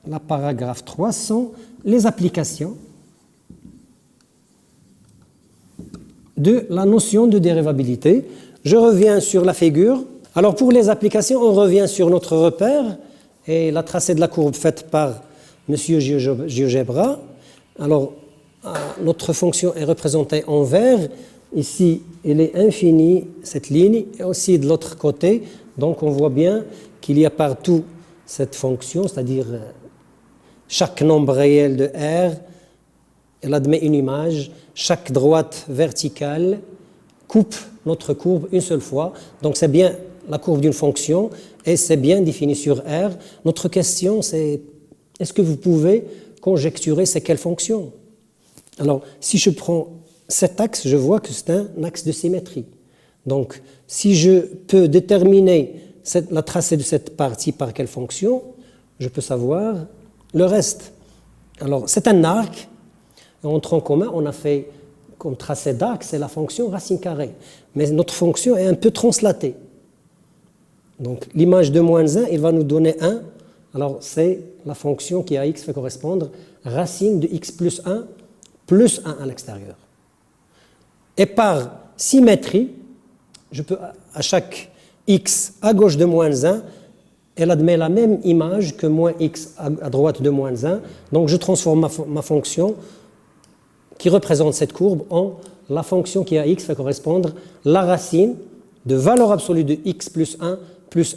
la paragraphe 3 sont les applications de la notion de dérivabilité. Je reviens sur la figure. Alors pour les applications, on revient sur notre repère et la tracée de la courbe faite par M. GeoGebra. Alors notre fonction est représentée en vert. Ici, elle est infinie, cette ligne, et aussi de l'autre côté. Donc on voit bien qu'il y a partout cette fonction, c'est-à-dire chaque nombre réel de R, elle admet une image, chaque droite verticale coupe notre courbe une seule fois. Donc c'est bien la courbe d'une fonction et c'est bien défini sur R. Notre question c'est, est-ce que vous pouvez conjecturer c'est quelle fonction? Alors si je prends cet axe, je vois que c'est un axe de symétrie. Donc si je peux déterminer la tracée de cette partie par quelle fonction, je peux savoir le reste. Alors c'est un arc. En tronc commun, on a fait comme tracé d'arc, c'est la fonction racine carrée. Mais notre fonction est un peu translatée. Donc l'image de moins 1, il va nous donner 1. Alors c'est la fonction qui à x fait correspondre racine de x plus 1 à l'extérieur. Et par symétrie, je peux à chaque x à gauche de moins 1, elle admet la même image que moins x à droite de moins 1. Donc je transforme ma fonction qui représente cette courbe en la fonction qui à x fait correspondre la racine de valeur absolue de x plus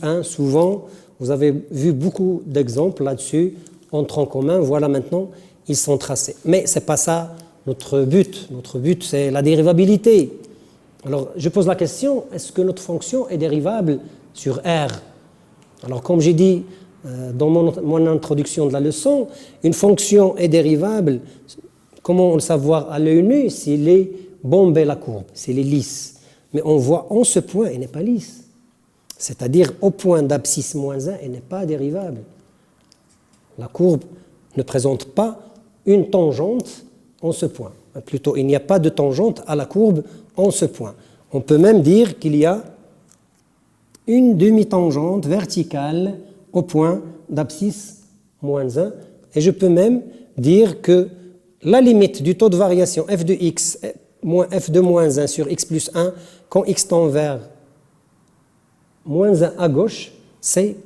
1. Souvent, vous avez vu beaucoup d'exemples là-dessus en tronc commun. Voilà maintenant, ils sont tracés. Mais ce n'est pas ça notre but. Notre but, c'est la dérivabilité. Alors, je pose la question, est-ce que notre fonction est dérivable sur R? Alors, comme j'ai dit dans mon introduction de la leçon, une fonction est dérivable. Comment le savoir à l'œil nu s'il est bombé la courbe, s'il est lisse? Mais on voit en ce point, il n'est pas lisse. C'est-à-dire au point d'abscisse moins 1, il n'est pas dérivable. La courbe ne présente pas une tangente en ce point. Plutôt, il n'y a pas de tangente à la courbe en ce point. On peut même dire qu'il y a une demi-tangente verticale au point d'abscisse moins 1. Et je peux même dire que la limite du taux de variation f de x moins f de moins 1 sur x plus 1, quand x tend vers moins 1 à gauche, c'est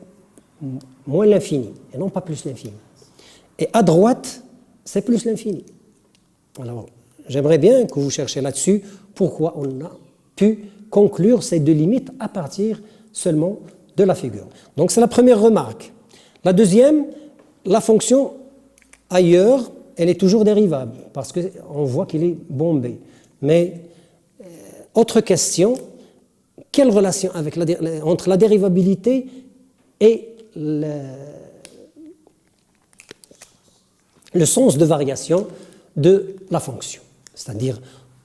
moins l'infini, et non pas plus l'infini. Et à droite, c'est plus l'infini. Alors, j'aimerais bien que vous cherchiez là-dessus pourquoi on a pu conclure ces deux limites à partir seulement de la figure. Donc, c'est la première remarque. La deuxième, la fonction ailleurs, elle est toujours dérivable, parce qu'on voit qu'il est bombé. Mais, autre question, quelle relation entre la dérivabilité et le sens de variation de la fonction? C'est-à-dire,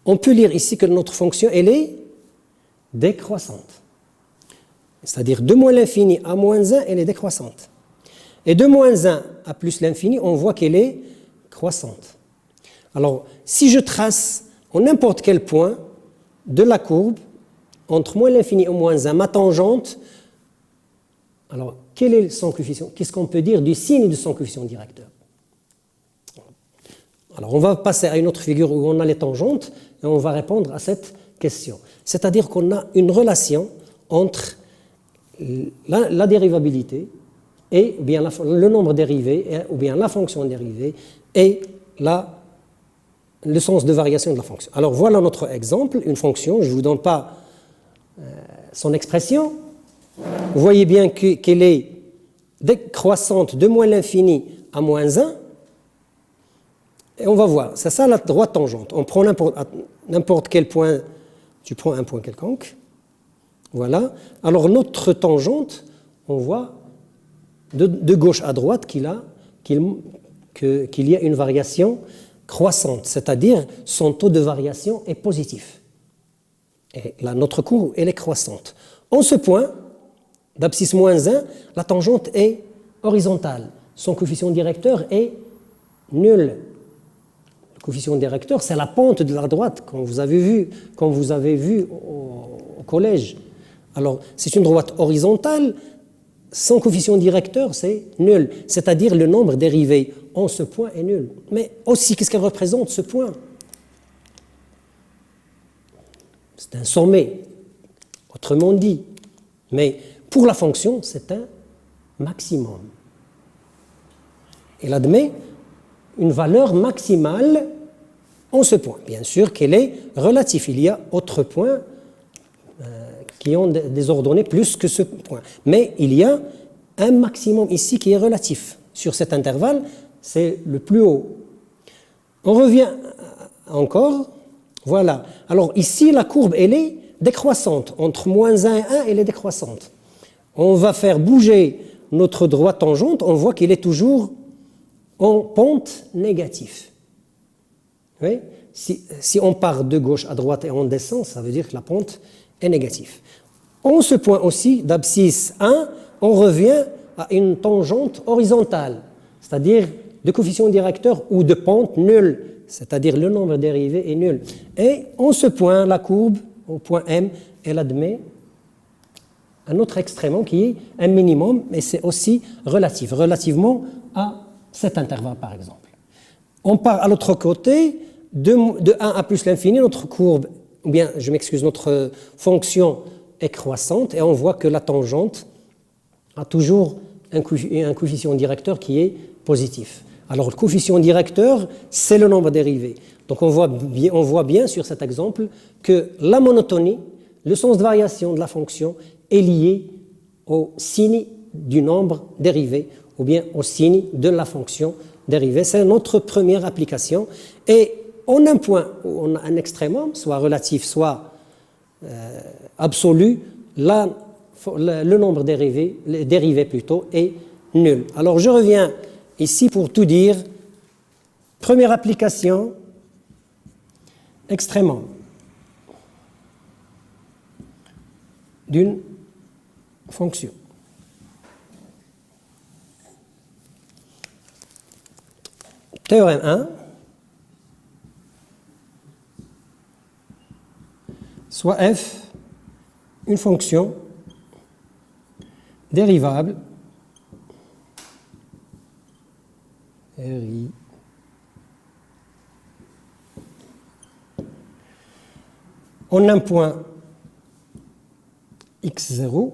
on peut lire ici que notre fonction, elle est décroissante. C'est-à-dire, de moins l'infini à moins 1, elle est décroissante. Et de moins 1 à plus l'infini, on voit qu'elle est croissante. Alors, si je trace en n'importe quel point de la courbe, entre moins l'infini et moins 1, ma tangente, alors, quel est son coefficient? Qu'est-ce qu'on peut dire du signe de son coefficient directeur? Alors, on va passer à une autre figure où on a les tangentes et on va répondre à cette question. C'est-à-dire qu'on a une relation entre la dérivabilité et bien le nombre dérivé, ou bien la fonction dérivée, et le sens de variation de la fonction. Alors voilà notre exemple, une fonction, je ne vous donne pas son expression. Vous voyez bien qu'elle est décroissante de moins l'infini à moins 1, et on va voir, c'est ça la droite tangente. On prend n'importe quel point, tu prends un point quelconque, voilà. Alors notre tangente, on voit de gauche à droite qu'il y a une variation croissante, c'est-à-dire son taux de variation est positif. Et là, notre courbe, elle est croissante. En ce point, d'abscisse moins 1, la tangente est horizontale. Son coefficient directeur est nul. Le coefficient directeur, c'est la pente de la droite, comme vous avez vu au collège. Alors, c'est une droite horizontale, son coefficient directeur, c'est nul, c'est-à-dire le nombre dérivé en ce point est nul. Mais aussi, qu'est-ce qu'elle représente, ce point? C'est un sommet, autrement dit. Mais pour la fonction, c'est un maximum. Elle admet une valeur maximale en ce point. Bien sûr qu'elle est relative. Il y a autres points qui ont des ordonnées plus que ce point. Mais il y a un maximum ici qui est relatif. Sur cet intervalle, c'est le plus haut. On revient encore. Voilà. Alors ici, la courbe, elle est décroissante. Entre moins 1 et 1, elle est décroissante. On va faire bouger notre droite tangente, on voit qu'il est toujours en pente négative. Oui? Si on part de gauche à droite et on descend, ça veut dire que la pente est négative. En ce point aussi, d'abscisse 1, on revient à une tangente horizontale, c'est-à-dire de coefficient directeur ou de pente nulle, c'est-à-dire le nombre dérivé est nul. Et en ce point, la courbe, au point M, elle admet un autre extrémement qui est un minimum, mais c'est aussi relatif, relativement à cet intervalle par exemple. On part à l'autre côté, de 1 à plus l'infini, notre courbe, ou bien je m'excuse, notre fonction est croissante et on voit que la tangente a toujours un coefficient directeur qui est positif. Alors le coefficient directeur, c'est le nombre dérivé. Donc on voit bien sur cet exemple que la monotonie, le sens de variation de la fonction est lié au signe du nombre dérivé ou bien au signe de la fonction dérivée. C'est notre première application. Et en un point où on a un extrémum, soit relatif, soit absolu, le nombre dérivé plutôt est nul. Alors je reviens ici pour tout dire. Première application, extrémum d'une fonction. Théorème 1, soit f une fonction dérivable RI en un point x0.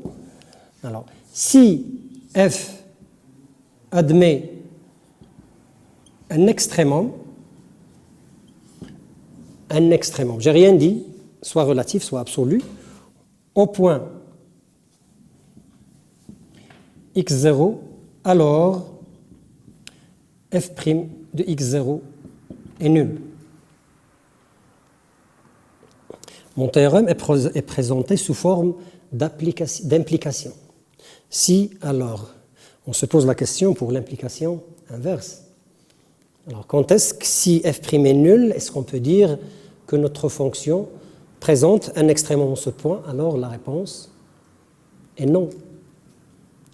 Alors, si f admet un extrémum, j'ai rien dit, soit relatif, soit absolu, au point x0, alors f' de x0 est nul. Mon théorème est présenté sous forme d'implication. Si, alors, on se pose la question pour l'implication inverse. Alors, quand est-ce que si f' est nul, est-ce qu'on peut dire que notre fonction présente un extrémum en ce point? Alors, la réponse est non.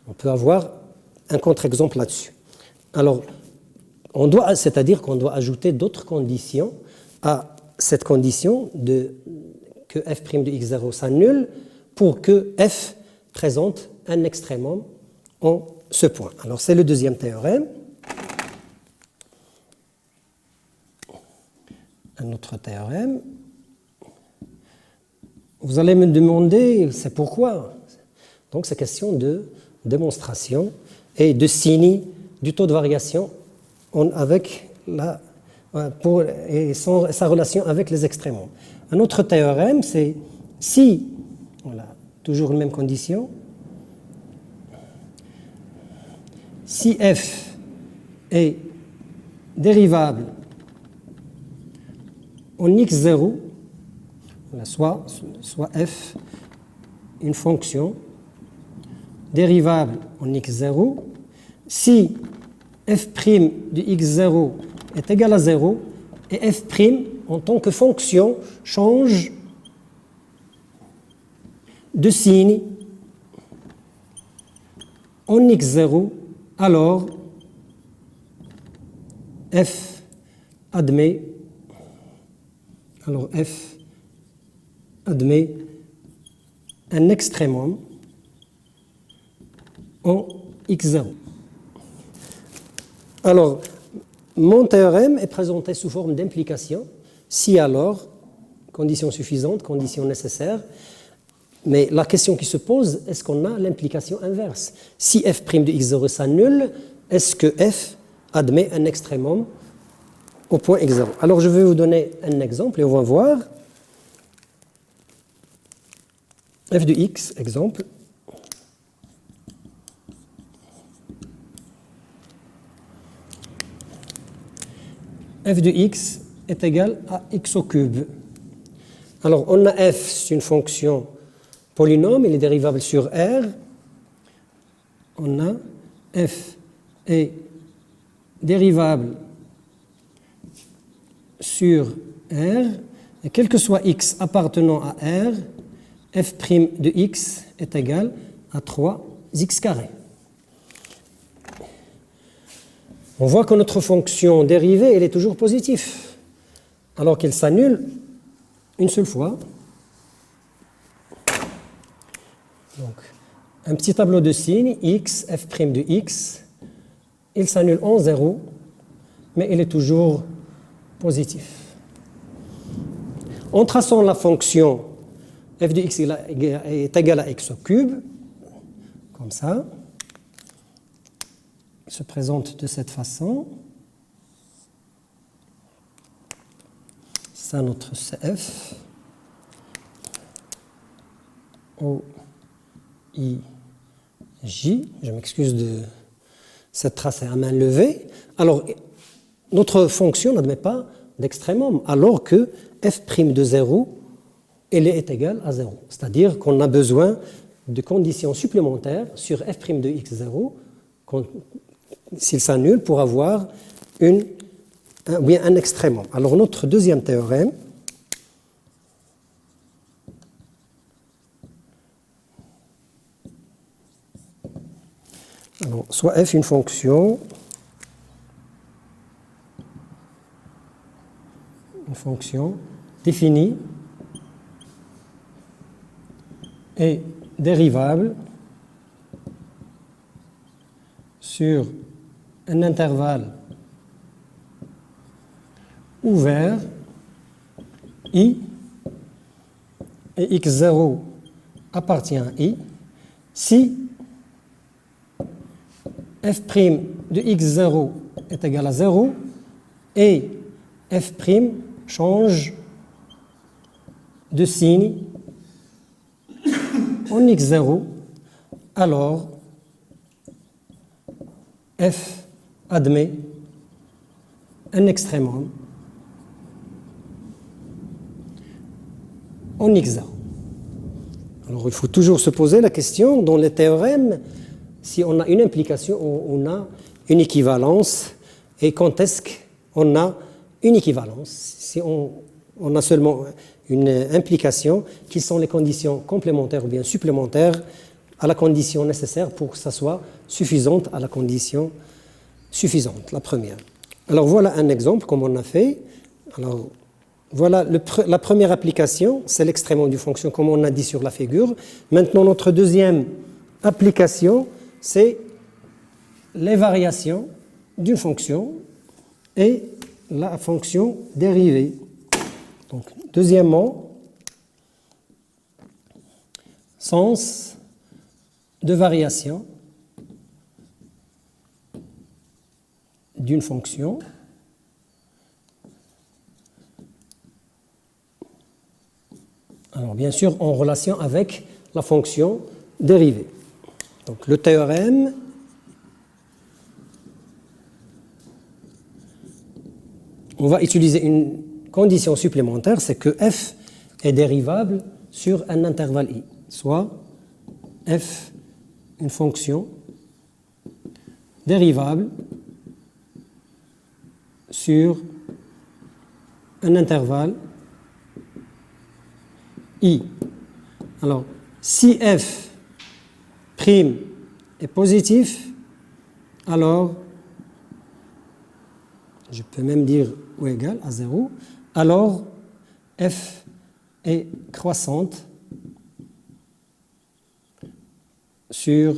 On peut avoir un contre-exemple là-dessus. Alors, c'est-à-dire qu'on doit ajouter d'autres conditions à cette condition que f' de x0 s'annule pour que f présente un extrémum en ce point. Alors, c'est le deuxième théorème. Un autre théorème. Vous allez me demander, c'est pourquoi? Donc, c'est question de démonstration et de signe du taux de variation avec sa relation avec les extrémums. Un autre théorème, c'est si, voilà, toujours la même condition, si f est dérivable en x0, voilà, soit f une fonction dérivable en x0, si f' de x0 est égal à 0 et f' en tant que fonction change de signe en x0, alors f admet un extrémum en x0. Alors, mon théorème est présenté sous forme d'implication, si alors, condition suffisante, condition nécessaire. Mais la question qui se pose, est-ce qu'on a l'implication inverse? Si f' de x0 s'annule, est-ce que f admet un extrémum au point x0? Alors je vais vous donner un exemple et on va voir. F de x, exemple. F de x est égal à x au cube. Alors on a f, c'est une fonction polynôme, il est dérivable sur R. On a f est dérivable sur R, et quel que soit x appartenant à R, f' de x est égal à 3x carré. On voit que notre fonction dérivée, elle est toujours positive, alors qu'elle s'annule une seule fois. Donc, un petit tableau de signes, x, f' de x, il s'annule en 0, mais il est toujours positif. En traçant la fonction f de x est égal à x au cube, comme ça, il se présente de cette façon. Ça, notre CF. O, I, J. Je m'excuse de cette trace à main levée. Alors, notre fonction n'admet pas d'extrémum, alors que f' de 0, elle est égale à 0. C'est-à-dire qu'on a besoin de conditions supplémentaires sur f' de x0, s'il s'annule, pour avoir un extrémum. Alors, notre deuxième théorème, alors, soit f une fonction définie et dérivable sur un intervalle ouvert I et x0 appartient à I si f' de x0 est égal à 0 et f' change de signe en x0, alors f admet un extrémum en x0. Alors il faut toujours se poser la question dans les théorèmes, si on a une implication, on a une équivalence, et quand est-ce qu'on a une équivalence? Si on a seulement une implication, qui sont les conditions complémentaires ou bien supplémentaires à la condition nécessaire pour que ça soit suffisante à la condition suffisante, la première. Alors voilà un exemple comme on a fait. Alors voilà la première application, c'est l'extrémum d'une fonction comme on a dit sur la figure. Maintenant notre deuxième application, c'est les variations d'une fonction et la fonction dérivée. Donc, deuxièmement, sens de variation d'une fonction alors bien sûr en relation avec la fonction dérivée. Donc le théorème on va utiliser une condition supplémentaire, c'est que f est dérivable sur un intervalle i, soit f, une fonction dérivable sur un intervalle i. Alors, si f' est positif, alors, je peux même dire ou égal à 0, alors f est croissante sur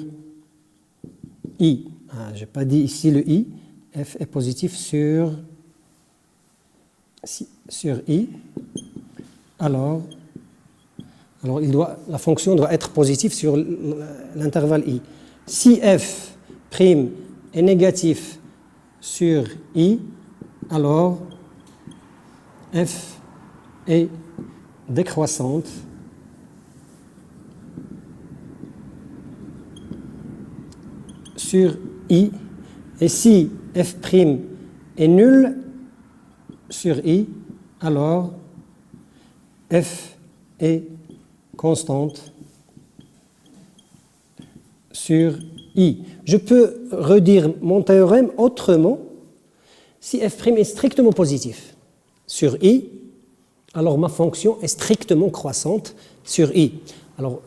I. Ah, je n'ai pas dit ici le I. F est positif sur I. Alors la fonction doit être positive sur l'intervalle I. Si F' est négatif sur I, alors F est décroissante sur I. Et si F' est nul sur I, alors F est constante sur I. Je peux redire mon théorème autrement. Si f' est strictement positif sur I, alors ma fonction est strictement croissante sur I. Alors,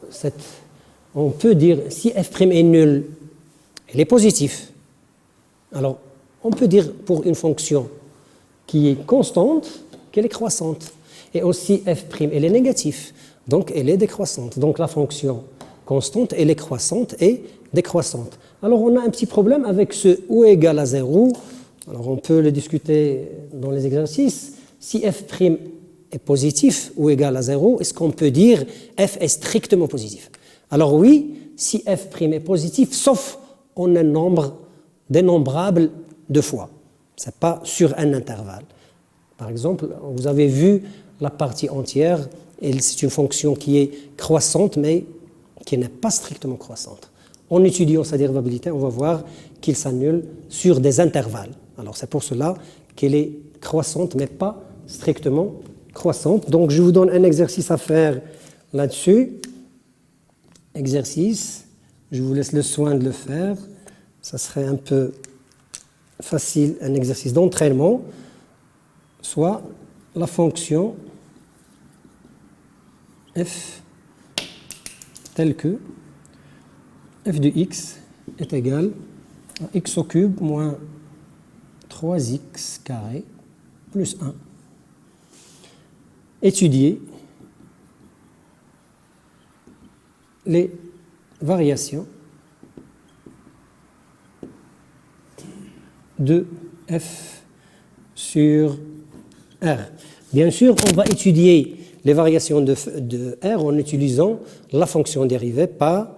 on peut dire, si f' est nul, elle est positive. Alors, on peut dire pour une fonction qui est constante, qu'elle est croissante. Et aussi, f', elle est négative, donc elle est décroissante. Donc la fonction constante, elle est croissante et décroissante. Alors, on a un petit problème avec ce ou égal à 0. Alors, on peut le discuter dans les exercices. Si f' est positif ou égal à 0, est-ce qu'on peut dire f est strictement positif? Alors oui, si f' est positif, sauf en un nombre dénombrable de fois. Ce n'est pas sur un intervalle. Par exemple, vous avez vu la partie entière, c'est une fonction qui est croissante, mais qui n'est pas strictement croissante. En étudiant sa dérivabilité, on va voir qu'il s'annule sur des intervalles. Alors c'est pour cela qu'elle est croissante, mais pas strictement croissante. Donc je vous donne un exercice à faire là-dessus. Exercice, je vous laisse le soin de le faire. Ça serait un peu facile, un exercice d'entraînement. Soit la fonction f telle que f de x est égal à x au cube moins 3x carré plus 1. Étudier les variations de f sur R. Bien sûr, on va étudier les variations de R en utilisant la fonction dérivée par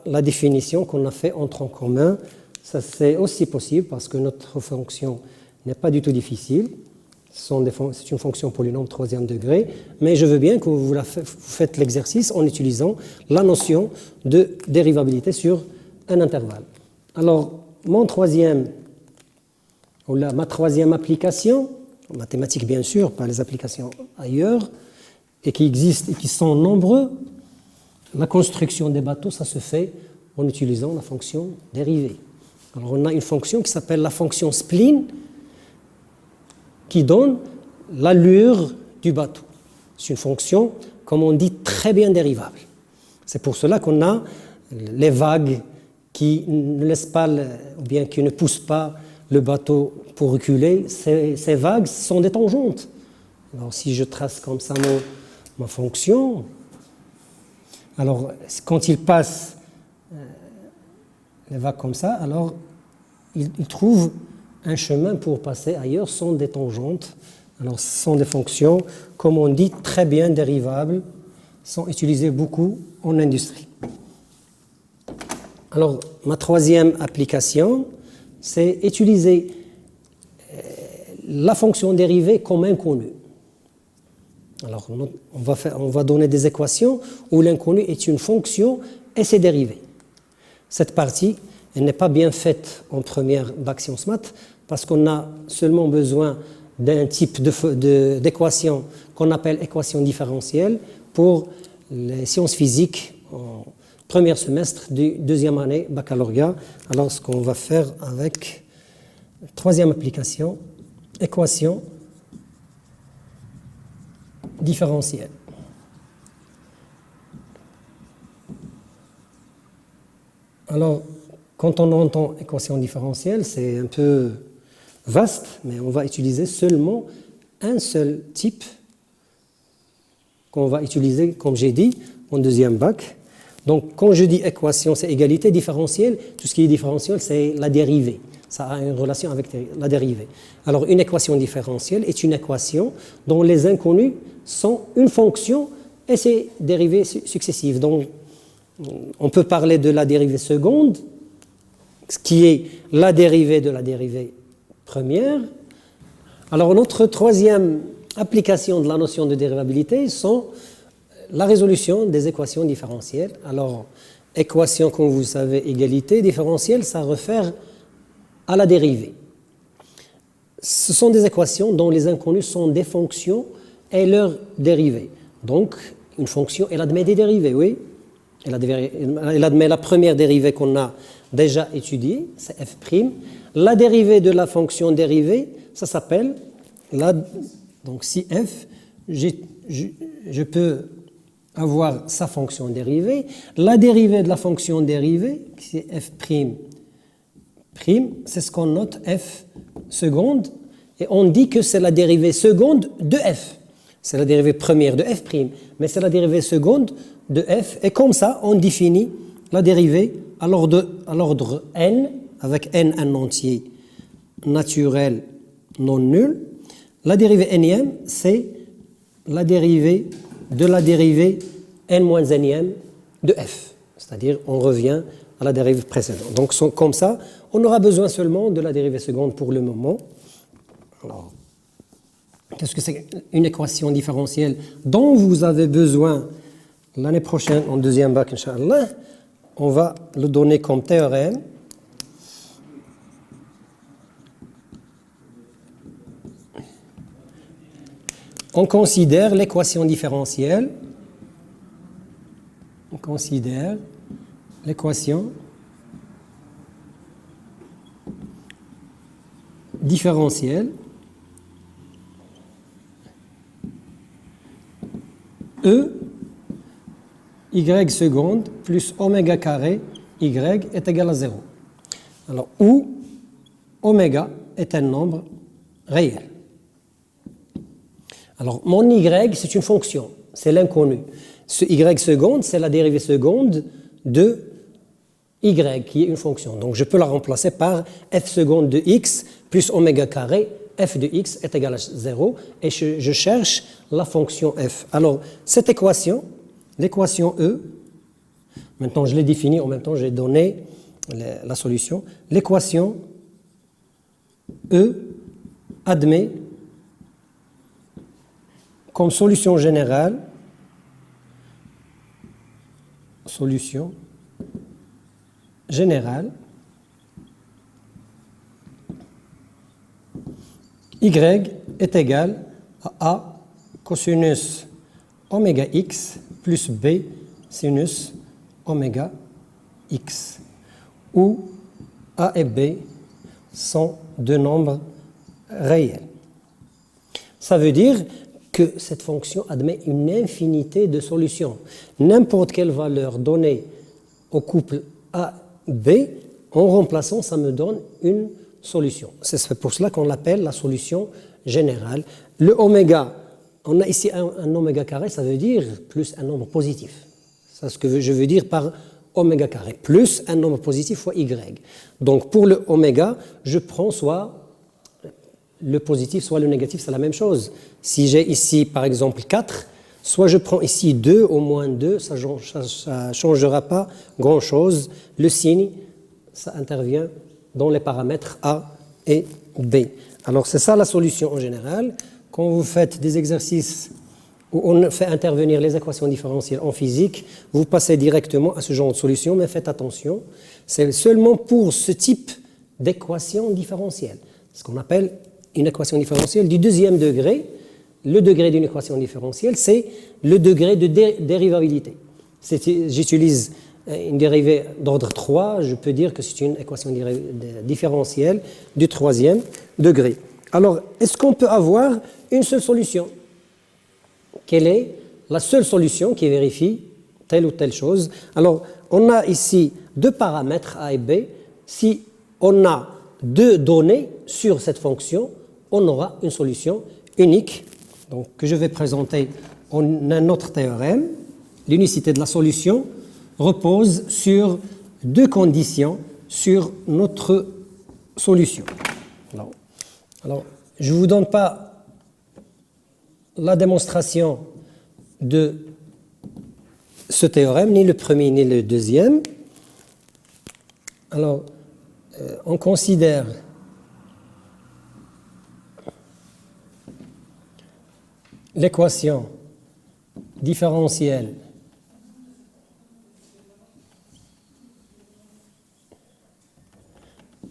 la définition qu'on a fait en tronc commun. Ça, c'est aussi possible parce que notre fonction n'est pas du tout difficile. C'est une fonction polynôme troisième degré, mais je veux bien que vous faites l'exercice en utilisant la notion de dérivabilité sur un intervalle. Alors, ma troisième application, en mathématiques bien sûr, pas les applications ailleurs, et qui existent et qui sont nombreux, la construction des bateaux, ça se fait en utilisant la fonction dérivée. Alors on a une fonction qui s'appelle la fonction spleen, qui donne l'allure du bateau. C'est une fonction, comme on dit, très bien dérivable. C'est pour cela qu'on a les vagues qui ne laissent pas, ou bien qui ne poussent pas le bateau pour reculer. Ces vagues sont des tangentes. Alors si je trace comme ça ma fonction, alors quand il passe les vagues comme ça, alors il trouve un chemin pour passer ailleurs sans des tangentes. Alors ce sont des fonctions, comme on dit, très bien dérivables, sont utilisées beaucoup en industrie. Alors ma troisième application, c'est utiliser la fonction dérivée comme inconnue. Alors on va donner des équations où l'inconnu est une fonction et ses dérivés. Cette partie, elle n'est pas bien faite en première bac sciences maths parce qu'on a seulement besoin d'un type d'équation qu'on appelle équation différentielle pour les sciences physiques en premier semestre du deuxième année baccalauréat. Alors ce qu'on va faire avec la troisième application, équation différentielle. Alors, quand on entend équation différentielle, c'est un peu vaste, mais on va utiliser seulement un seul type qu'on va utiliser, comme j'ai dit, en deuxième bac. Donc, quand je dis équation, c'est égalité, différentielle. Tout ce qui est différentiel, c'est la dérivée. Ça a une relation avec la dérivée. Alors, une équation différentielle est une équation dont les inconnus sont une fonction et ses dérivées successives. Donc, on peut parler de la dérivée seconde, qui est la dérivée de la dérivée première. Alors, notre troisième application de la notion de dérivabilité sont la résolution des équations différentielles. Alors, équation, comme vous savez, égalité, différentielle, ça réfère à la dérivée. Ce sont des équations dont les inconnus sont des fonctions et leurs dérivées. Donc, une fonction, elle admet des dérivées, oui. Elle admet la première dérivée qu'on a déjà étudiée, c'est f'. La dérivée de la fonction dérivée, ça s'appelle donc si f, je peux avoir sa fonction dérivée. La dérivée de la fonction dérivée, c'est f', c'est ce qu'on note f seconde, et on dit que c'est la dérivée seconde de f. C'est la dérivée première de f', mais c'est la dérivée seconde de f, et comme ça, on définit la dérivée à l'ordre n, avec n un entier naturel non nul. La dérivée nème, c'est la dérivée de la dérivée n-1 de f, c'est-à-dire on revient à la dérivée précédente. Donc comme ça, on aura besoin seulement de la dérivée seconde pour le moment. Alors, qu'est-ce que c'est une équation différentielle dont vous avez besoin l'année prochaine en deuxième bac, Inch'Allah? On va le donner comme théorème. On considère l'équation différentielle. On considère l'équation différentielle E y seconde plus oméga carré y est égal à 0. Alors, où oméga est un nombre réel. Alors, mon y, c'est une fonction, c'est l'inconnu. Ce y seconde, c'est la dérivée seconde de y, qui est une fonction. Donc, je peux la remplacer par f seconde de x plus oméga carré, f de x est égal à 0, et je cherche la fonction f. Alors, cette équation, l'équation E, maintenant je l'ai définie, en même temps j'ai donné la solution. L'équation E admet comme solution générale y est égal à a cosinus oméga x plus b sinus oméga x, où a et b sont deux nombres réels. Ça veut dire que cette fonction admet une infinité de solutions. N'importe quelle valeur donnée au couple a, b, en remplaçant, ça me donne une solution. C'est pour cela qu'on l'appelle la solution générale. Le oméga, on a ici un oméga carré, ça veut dire plus un nombre positif. C'est ce que je veux dire par oméga carré, plus un nombre positif fois y. Donc pour le oméga, je prends soit le positif, soit le négatif, c'est la même chose. Si j'ai ici par exemple 4, soit je prends ici 2 au moins 2, ça ne changera pas grand-chose. Le signe, ça intervient dans les paramètres A et B. Alors c'est ça la solution en général. Quand vous faites des exercices où on fait intervenir les équations différentielles en physique, vous passez directement à ce genre de solution, mais faites attention, c'est seulement pour ce type d'équation différentielle, ce qu'on appelle une équation différentielle du deuxième degré. Le degré d'une équation différentielle, c'est le degré de dérivabilité. J'utilise une dérivée d'ordre 3, je peux dire que c'est une équation différentielle du troisième degré. Alors, est-ce qu'on peut avoir une seule solution? Quelle est la seule solution qui vérifie telle ou telle chose? Alors, on a ici deux paramètres A et B. Si on a deux données sur cette fonction, on aura une solution unique, donc, que je vais présenter en un autre théorème. L'unicité de la solution repose sur deux conditions sur notre solution. Alors, je ne vous donne pas la démonstration de ce théorème, ni le premier ni le deuxième. Alors, on considère l'équation différentielle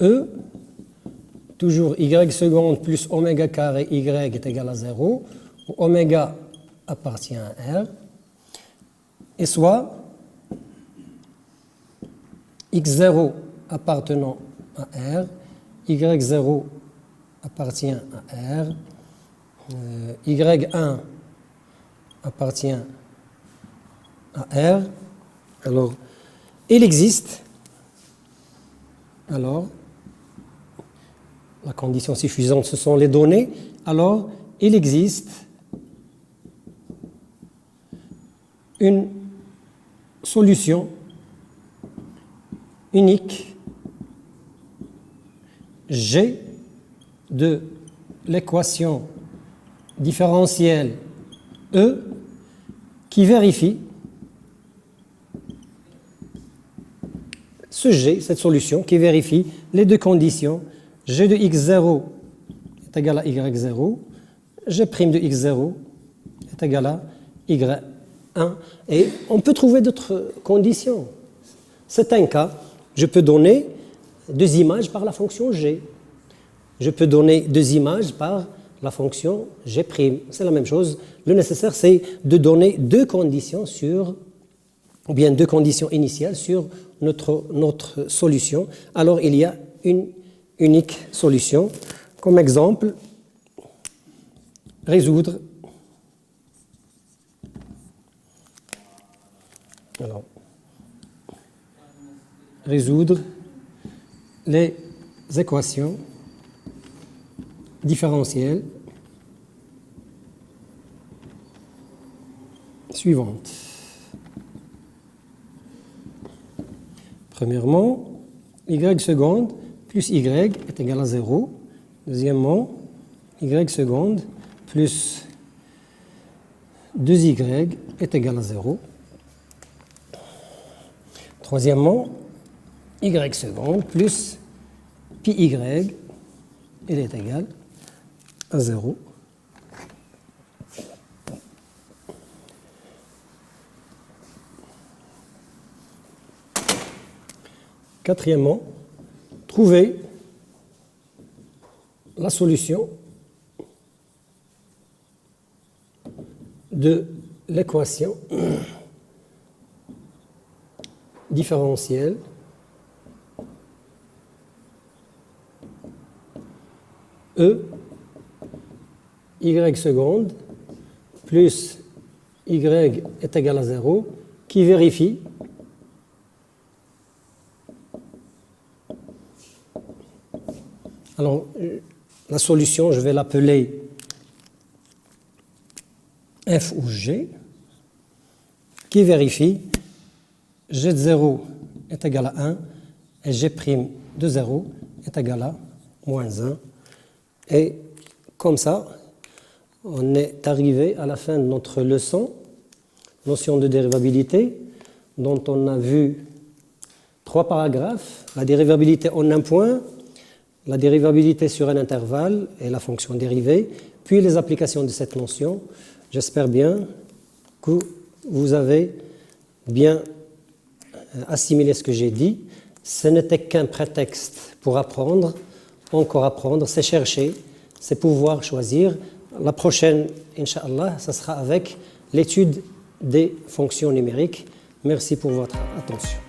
E, toujours y seconde plus oméga carré y est égal à 0, où oméga appartient à R, et soit x0 appartenant à R, y0 appartient à R, y1 appartient à R. Alors, il existe, alors, la condition suffisante, ce sont les données, alors il existe une solution unique G de l'équation différentielle E qui vérifie ce G, cette solution qui vérifie les deux conditions G de x0 est égal à y0, G' de x0 est égal à y1, et on peut trouver d'autres conditions. C'est un cas, je peux donner deux images par la fonction G. Je peux donner deux images par la fonction G'. C'est la même chose. Le nécessaire, c'est de donner deux conditions sur, ou bien deux conditions initiales sur notre solution. Alors, il y a une unique solution. Comme exemple, résoudre. Alors, résoudre les équations différentielles suivantes. Premièrement, y seconde plus y est égal à 0. Deuxièmement, y seconde plus 2y est égal à 0. Troisièmement, y seconde plus pi y, il est égal à 0. Quatrièmement, trouver la solution de l'équation différentielle E, y seconde plus y est égal à 0, qui vérifie alors la solution, je vais l'appeler f ou g, qui vérifie g de 0 est égal à 1 et g' de 0 est égal à moins 1. Et comme ça, on est arrivé à la fin de notre leçon, notion de dérivabilité, dont on a vu 3 paragraphes, la dérivabilité en un point, la dérivabilité sur un intervalle et la fonction dérivée, puis les applications de cette notion. J'espère bien que vous avez bien assimilé ce que j'ai dit. Ce n'était qu'un prétexte pour apprendre, encore apprendre, c'est chercher, c'est pouvoir choisir. La prochaine, Inch'Allah, ça sera avec l'étude des fonctions numériques. Merci pour votre attention.